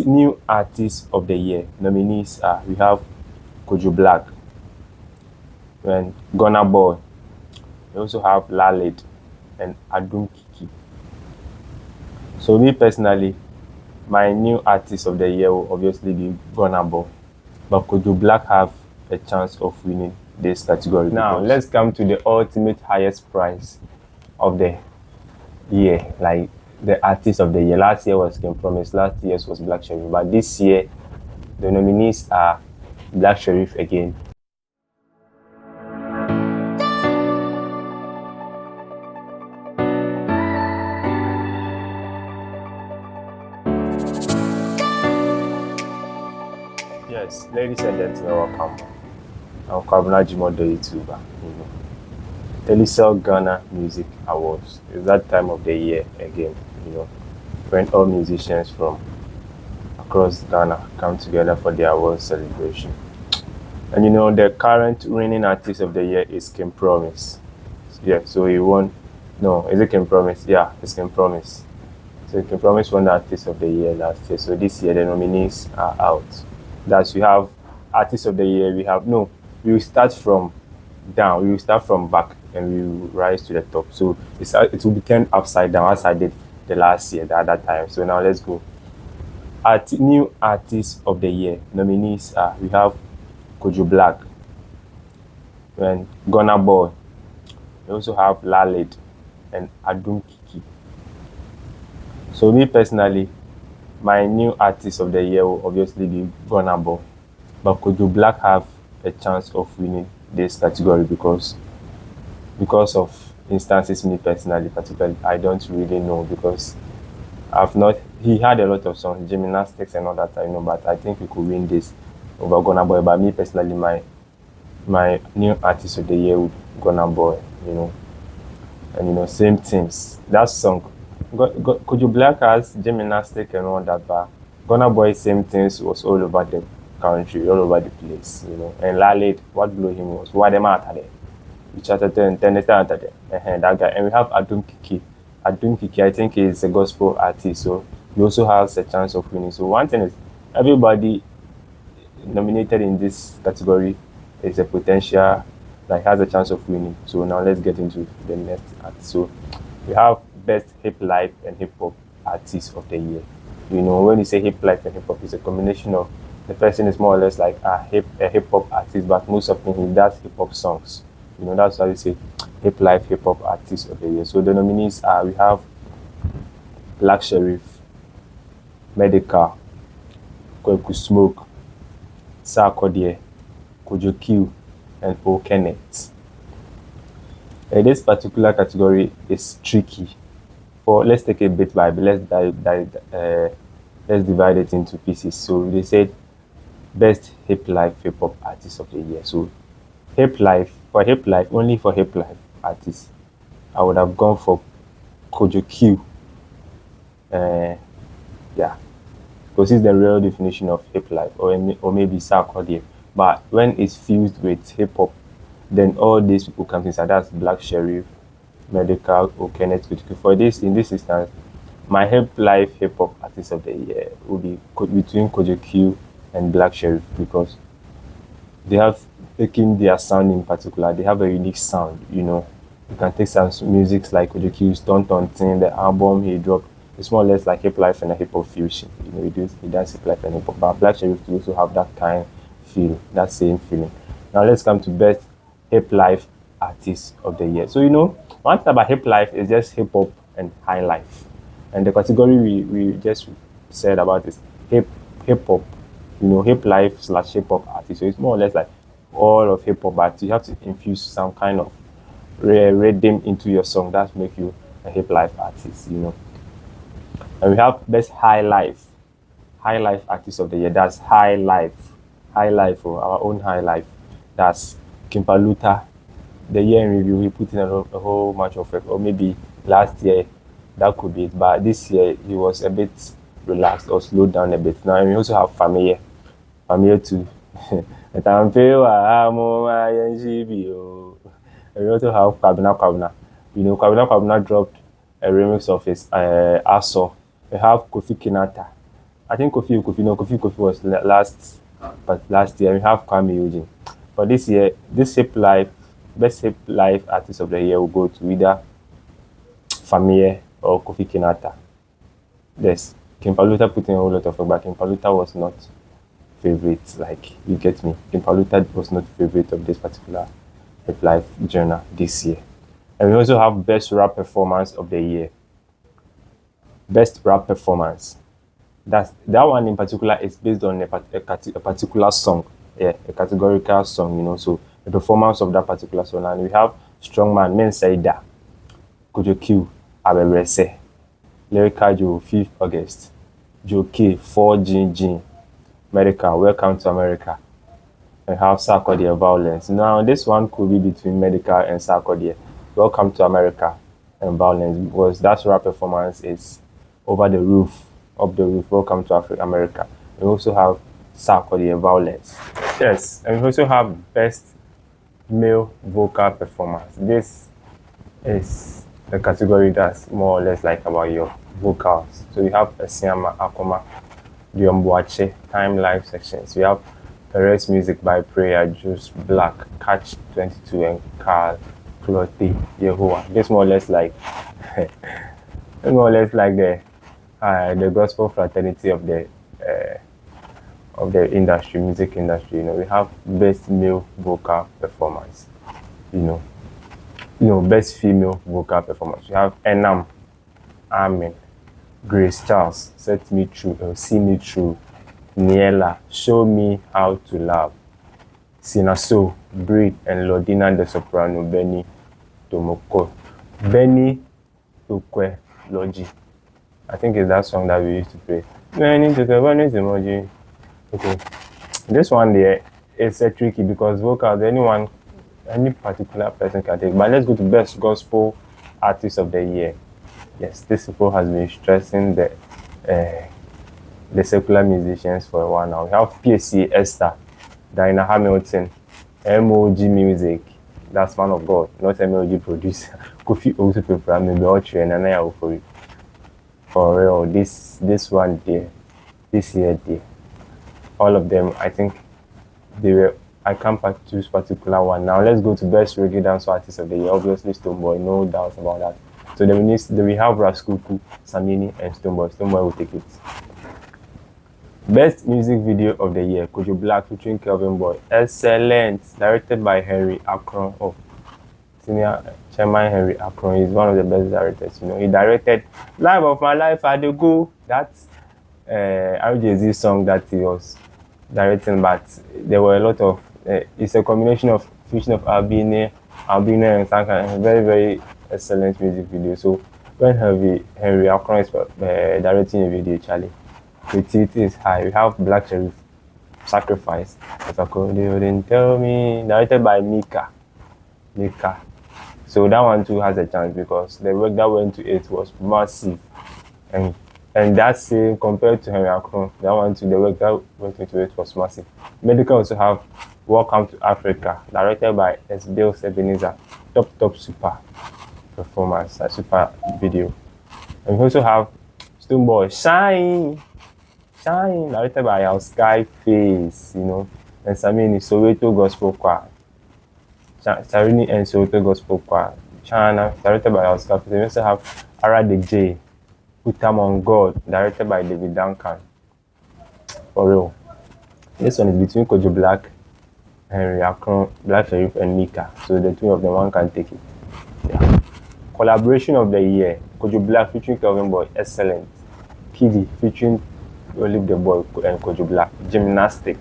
New Artist of the Year nominees are we have Kojo Black and Gunna Boy. We also have Lalid and Adum Kiki. So me personally, my new artist of the year will obviously be Gunna Boy, but Kojo Black have a chance of winning this category. Now let's come to the ultimate highest prize of the year, like the artist of the year. Last year was King Promise, last year was Black Sherif, but this year the nominees are Black Sherif again. Yes, ladies and gentlemen, welcome. I'm Kwabena Jimoh, the YouTuber. Telecel Ghana Music Awards. It's that time of the year again, when all musicians from across Ghana come together for the awards celebration. And the current winning artist of the year is King Promise. Yeah, so he won. No, is it King Promise? Yeah, it's King Promise. So King Promise won the artist of the year last year. So this year the nominees are out. Thus we have artist of the year. We will start from down. We will start from back and we will rise to the top. So it will be turned upside down as I did the last year, the other time. So now let's go. New Artist of the Year nominees are we have Kojo Black and Gunna Boy. We also have Lalid and Adum Kiki. So me personally, my new artist of the year will obviously be Gunna Boy, but Kojo Black have a chance of winning this category because of instances. Me personally, particularly, I don't really know because he had a lot of songs, gymnastics and all that, but I think he could win this over Gunna Boy. But me personally, my new artist of the year would be Gunna Boy, and same things. That song, Kojo Black has gymnastic and all that, but Gunna Boy, same things, was all over the country, all over the place, And Lalid, what blew him was why them out there. We chatted and that guy. And we have Adum Kiki. Adum Kiki, I think, is a gospel artist, so he also has a chance of winning. So one thing is, everybody nominated in this category is a potential, has a chance of winning. So now let's get into the next act. So we have best hip life and hip hop artist of the year. When you say hip life and hip hop, it's a combination of the person is more or less like a hip hop artist, but most of him he does hip hop songs. That's why we say hip life hip hop artist of the year. So the nominees are we have Black Sherif, Medical, Kweku Smoke, Sarkodie, Kojo Q, and O Kenneth. This particular category is tricky. Let's take it bit by bit. Let's divide it into pieces. So they said best hip life hip hop artist of the year. So only for hip life artists, I would have gone for Kojo Q. Because it's the real definition of hip life, or maybe Sarkodie. But when it's fused with hip hop, then all these people come inside. That's Black Sherif, Medical, or Kenneth. In this instance, my hip life hip hop artist of the year will be between Kojo Q and Black Sherif because they have taken their sound in particular. They have a unique sound. You can take some music like Kojo Q's Ton Thing, the album he dropped. It's more or less like hip life and a hip hop fusion. He does hip life and hip hop. But Black Sherif also have that same feeling. Now let's come to best hip life artist of the year. So one thing about hip life is just hip hop and high life, and the category we just said about is hip hop, hip life / hip hop artist. So it's more or less like all of hip hop, but you have to infuse some kind of rhythm into your song that make you a hip life artist. And we have best high life artist of the year. That's high life, or our own high life. That's Kimpaluta. The year in review, he put in a whole bunch of effort, or maybe last year that could be it, but this year he was a bit relaxed or slowed down a bit. Now we also have Familiar too. And we also have Kwabena. Kwabena dropped a remix of his Aso. We have Kofi Kinata. I think Kofi was but last year we have Kwame Eugene. But this year, this Shape Life, best Shape Life artist of the year will go to either Famie or Kofi Kinata. Yes, Kimpaluta put in a whole lot of work, but Kimpaluta was not favorite. Like you get me, Kimpaluta was not favorite of this particular Shape Life journal this year. And we also have best rap performance of the year. Best rap performance. That one in particular is based on a particular song, yeah, a categorical song, So the performance of that particular song, and we have Strongman, Men Saida, Kojo Q, Abebrese, Lyrical Joe, 5th August, Joe K, 4GG, Medical, Welcome to America, and have Sarkodie Violence. Now this one could be between Medical and Sarkodie. Welcome to America and Violence, because that rap performance is over the roof. Up the roof. Welcome to America. We also have Sarkodie Violence. Yes, and we also have best male vocal performance. This is the category that's more or less like about your vocals. So we have Esiama Akoma, Diomboache, Time Life sections. We have Perez Music by Prayer, Juice Black, Catch 22, and Carl Clotte Yehoah. This more or less like the gospel fraternity of the industry, music industry. We have best male vocal performance. Best female vocal performance. We have Enam, Amen, Grace Charles, Set Me True, See Me True, Niela, Show Me How to Love, Sinaso, Breed, and Lodina the soprano, Benny Tomoko, Benny Tokwe Logi. I think it's that song that we used to play. Okay, this one there is tricky because vocals, any particular person can take. But let's go to best gospel artist of the year. Yes, this people has been stressing the secular musicians for a while now. We have PSC Esther, Diana Hamilton, MOG Music. That's Man of God, not MOG producer. Kofi also prepare maybe all train and I for you. For real, this one there, this year there, all of them, I think they were. I can't choose particular one. Now let's go to best reggae dance artist of the year. Obviously Stoneboy, no doubts about that. So then we have Raskuku, Samini, and Stoneboy. Stoneboy will take it. Best music video of the year, Kojo Black featuring Kelvin Boy. Excellent, directed by Henry Akron of Senior Chairman Henry Akron. Is one of the best directors. He directed Life of My Life at the Go. That's RJZ song that he was directing, but there were a lot of. It's a combination of fusion of Albino and Sanka. Very, very excellent music video. So when Henry Akron is directing a video, Charlie, the teeth is high. We have Black Sheriff, Sacrifice. If I could, you didn't tell me. Directed by Mika. So that one too has a chance because the work that went to it was massive, and that same compared to Henry Akron, that one too, the work that went into it was massive. Medical also have Welcome to Africa, directed by Esbel Ebenezer. Top super performance, a super video. And we also have Stoneboy Shine, directed by our Skyface, and Samini Soweto Gospel Choir. Sarini and Soweto Gospel Choir. China, directed by our Skyface. We also have Ara the J, Put Them on God, directed by David Duncan. For real. This one is between Kojo Black, Henry Akron, Black Sheriff, and Mika. So the two of them, one can take it. Yeah. Collaboration of the year, Kojo Black featuring Kelvin Boy, excellent. Kiddy featuring Olive the Boy and Kojo Black, Gymnastic.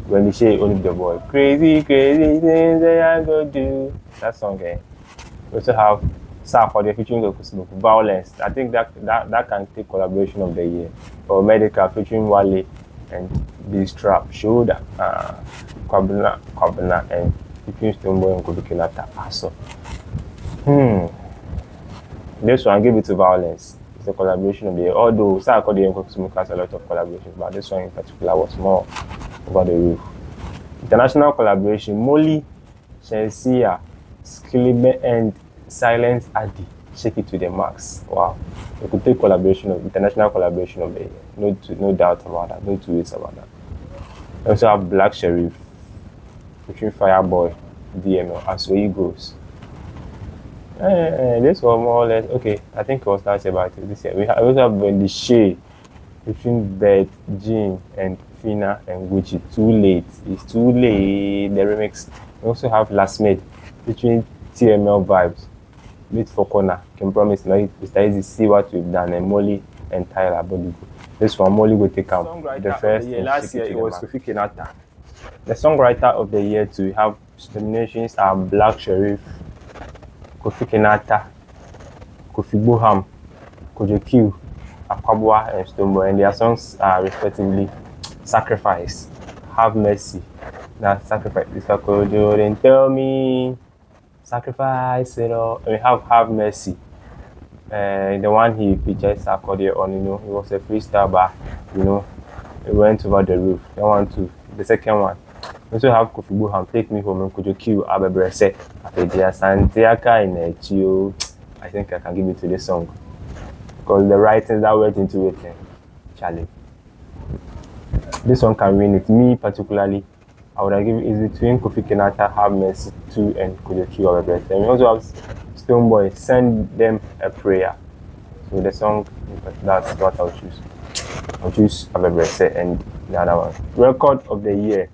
When they say Olive the Boy, crazy things that I go do. That song, We also have Sarkodie featuring Okusmoku, Violence. I think that can take collaboration of the year. Or Medical featuring Wale and This Trap, Shoulder, Kwabena, and featuring Stoneboy and Kofi Kinata. Also, this one, give it to Violence. It's a collaboration of the year. Although Sarkodie and Okusmoku has a lot of collaborations, but this one in particular was more over the roof. International collaboration: Molly, Shensia, Skilibe, and Silence Adi. Shake It to the Max. Wow. We could take international collaboration of the year. No doubt about that. No two ways about that. We also have Black Sheriff between Fireboy, DML, as way it goes. This was more or less okay. I think it was last year, but this year we also have the shade between Beth, Jean, and Fina and Gucci. Too late. It's too late. The remix. We also have Last Made between TML Vibes, Meet for Corner, Can Promise Now. It's easy to see what we've done, and Molly and Tyler Bodigo. This one, Molly will take out the first. Last year it was Kofi Kinata. The songwriter of the year to have nominations are Black Sheriff, Kofi Kinata, Kofi Boham, Kojo Q, Akwabwa, and Stoneboy, and their songs are respectively Sacrifice, Have Mercy. Now Sacrifice. This Kojo didn't tell me. Sacrifice, you know. We have Mercy. The one he featured Sarkodie on, you know, it was a freestyle, but you know, it went over the roof. That one too. The second one. We also have Kofi Boham, Take Me Home, and Kojo Q, Abebrese, Afedia Santiaka in Echio. I think I can give it to this song. Because the writings that went into it, Charlie. This one can win it. Me particularly, I would have given it between Kofi Kinata, Have Mercy 2, and Kojo Q, Abebrese. And we also have Stoneboy, Send Them a Prayer. So the song, that's what I'll choose. I'll choose Abebrese and the other one. Record of the year.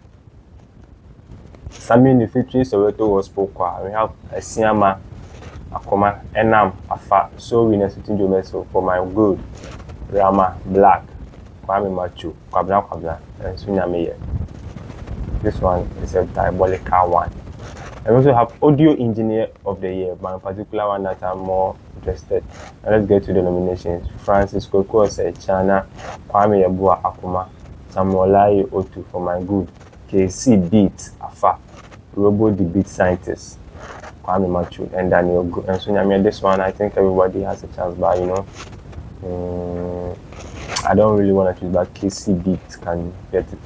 Sammy featuring Soweto was Pokwa. We have Esiama, Akoma, Enam, Afa, So Winners between Jomeso, For My Good, Rama, Black, Kwame Machu, Kwabna, and Sunyameye. This one is a diabolical one. And we also have Audio Engineer of the Year, but in particular one that I'm more interested. And let's get to the nominations. Francisco Kose, Chana, Kwame Yabua Akuma, Samuelai Otu, For My Good, KC Beat, Afa, Robo the Beat Scientist, Kwame Machu, and Daniel Go. And so, I mean, this one, I think everybody has a chance, but you know, I don't really want to choose, but KC Beat can get it.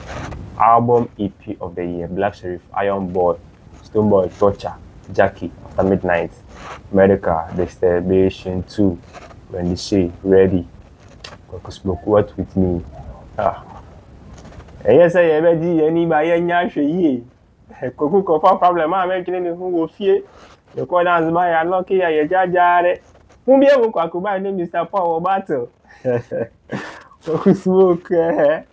Album EP of the year, Black Sheriff, Iron Boy, Stoneboy, Torture, Jackie, After Midnight, Medica, Disturbation 2, When the Shade, Ready, Smoke, What With Me. Yes, I ever did anybody any ye. Coco problem, I'm making who will fear. The call dance by unlucky, I judge. Won't be able to buy name Mr. Power Battle. Smoke, the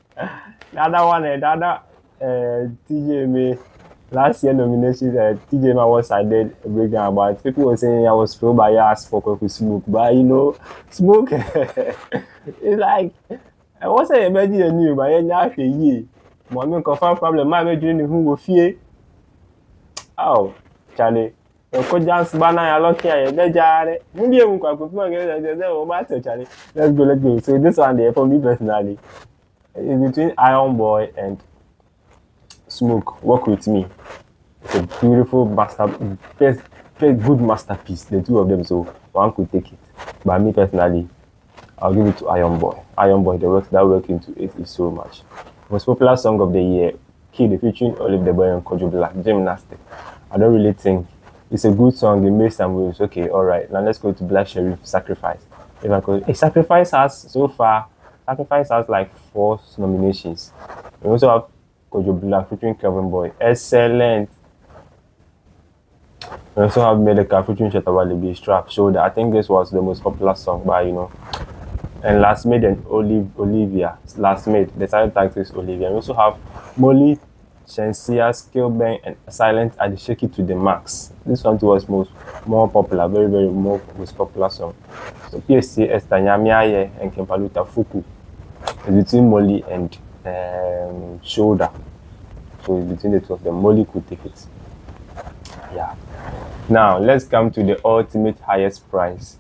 other one, another Tgma. Last year nominations, Tgma was I did a breakdown about people were saying I was pro bias for Coco Smoke, but you know, Smoke it's like I wasn't imagining a new, but I ye. One confirm problem, my imagine who will fear. Oh, Charlie. Could dance banana, I look here, the jar. Maybe I won't confirm again, Charlie. Let's go. So, this one there for me personally is between Iron Boy and Smoke. Work With Me. It's a beautiful very good masterpiece, the two of them, so one could take it. But me personally, I'll give it to Iron Boy. Iron Boy, the work that work into it is so much. Most popular song of the year, Kid featuring Olive the Boy and Kojo Black, Gymnastic. I don't really think it's a good song. It made some waves. Okay, all right. Now let's go to Black Sheriff, Sacrifice. If I could, Sacrifice has like 4 nominations. We also have Kojo Black featuring Kevin Boy. Excellent. We also have Medica featuring Shetawali Strap. So that I think this was the most popular song by, you know. And Last Made and Olivia. Last Made, the title tag is Olivia. We also have Molly, Shensia, Skillbang, and Silent at the Shake It to the Max. This one was more popular, very most popular song. So PSC Esther Nyamiaye and Kempaluta Fuku. It's between Molly and Shoulder. So it's between the two of them. Molly could take it. Yeah. Now let's come to the ultimate highest prize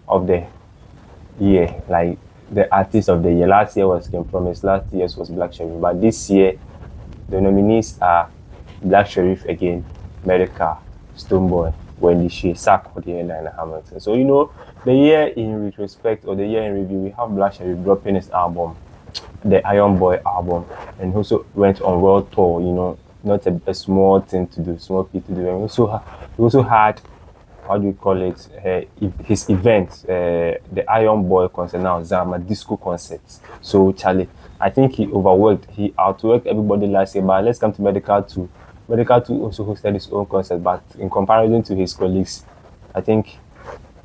of the year, like the artist of the year. Last year was Can Promise, last year was Black Sheriff, but this year the nominees are Black Sheriff again, Medica, Stoneboy, Wendy Shea, Sarkodie, and Hamilton. So you know, the year in retrospect or the year in review, we have Black Sheriff dropping his album, the Iron Boy album, and also went on world tour. You know, not a small thing to do, small feat to do. And we also had how do you call it? His event, the Iron Boy concert now, Zama Disco concert. So Charlie, I think he overworked. He outworked everybody last year. But let's come to Medical Two. Medical Two also hosted his own concert, but in comparison to his colleagues, I think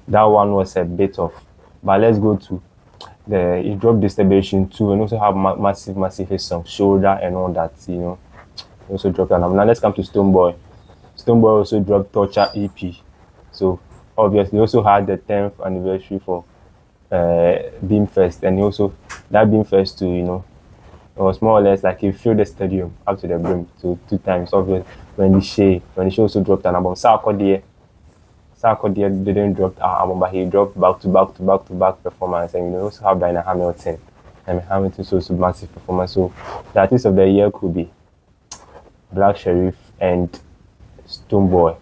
that one was a bit of. But let's go to the he dropped Distribution too, and also have massive hit song Shoulder and all that. He also dropped an album. Now let's come to Stonebwoy. Stonebwoy also dropped Torture EP. So obviously, he also had the 10th anniversary for Beamfest, and he also that Beamfest too. It was more or less like he filled the stadium up to the brim. So 2 times. Obviously, when the show also dropped an album, Sarkodie didn't drop an album, but he dropped back-to-back performance, and you also have Diana Hamilton. And Hamilton's also massive performance. So the artist of the year could be Black Sherif and Stonebwoy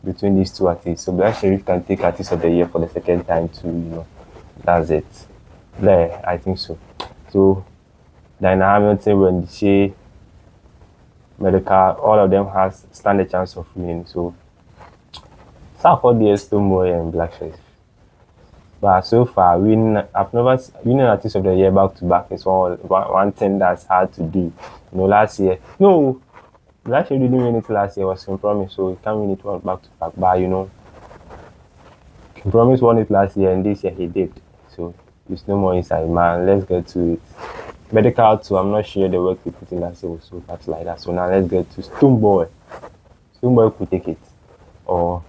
between these two artists. So Black Sherif can take artist of the year for the second time too. That's it. There, I think so. So Diana Hamilton, when she Medical, all of them has stand a chance of winning. So Sarkodie, Stonebwoy, and Black Sherif. But so far, winning artist of the year back to back is one thing that's hard to do. Last year, no, Black Sherif didn't win it last year. It was King Promise, so he can't win it one back to back. But King Promise won it last year, and this year he did. So there's no more inside, man. Let's get to it. Medical too. I'm not sure the work he put in last year was so much like that. So now let's get to Stonebwoy. Stonebwoy could take it, or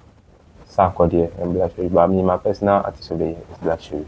Sarkodie and Black Sherif. But I mean, my personal artist of the year is Black Sherif.